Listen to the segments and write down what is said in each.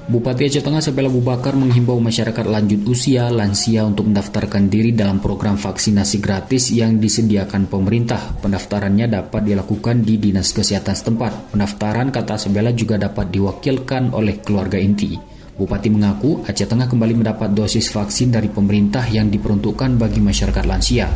Bupati Aceh Tengah Sabel Abu Bakar menghimbau masyarakat lanjut usia lansia untuk mendaftarkan diri dalam program vaksinasi gratis yang disediakan pemerintah. Pendaftarannya dapat dilakukan di Dinas Kesehatan setempat. Pendaftaran, kata Sabela, juga dapat diwakilkan oleh keluarga inti. Bupati mengaku Aceh Tengah kembali mendapat dosis vaksin dari pemerintah yang diperuntukkan bagi masyarakat lansia.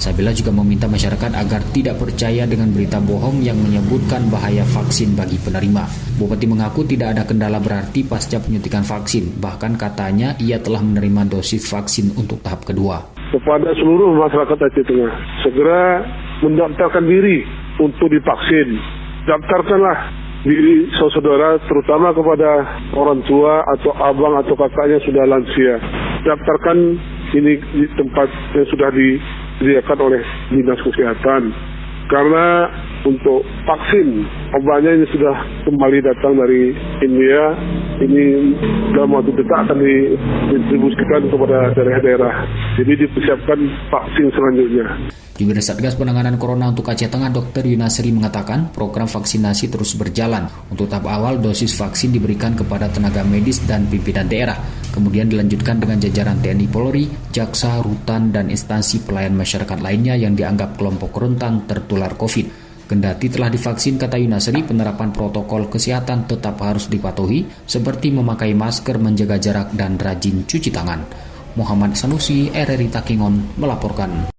Sabela juga meminta masyarakat agar tidak percaya dengan berita bohong yang menyebutkan bahaya vaksin bagi penerima. Bupati mengaku tidak ada kendala berarti pasca penyuntikan vaksin. Bahkan katanya ia telah menerima dosis vaksin untuk tahap kedua. Kepada seluruh masyarakat Aceh Tengah, segera mendaftarkan diri untuk divaksin. Daftarkanlah diri saudara, terutama kepada orang tua atau abang atau kakaknya sudah lansia. Daftarkan ini di tempat yang sudah disediakan oleh Dinas Kesehatan. Karena untuk vaksin, obatnya ini sudah kembali datang dari India. Ini dalam waktu dekat akan didistribusikan kepada daerah-daerah. Jadi dipersiapkan vaksin selanjutnya. Jubir Satgas Penanganan Corona untuk Aceh Tengah, Dr. Yunasri, mengatakan program vaksinasi terus berjalan. Untuk tahap awal, dosis vaksin diberikan kepada tenaga medis dan pimpinan daerah. Kemudian dilanjutkan dengan jajaran TNI Polri, Jaksa, Rutan, dan instansi pelayan masyarakat lainnya yang dianggap kelompok rentan tertular COVID. Kendati telah divaksin, kata Yunasri, penerapan protokol kesehatan tetap harus dipatuhi, seperti memakai masker, menjaga jarak, dan rajin cuci tangan. Muhammad Sanusi, RRI Takengon, melaporkan.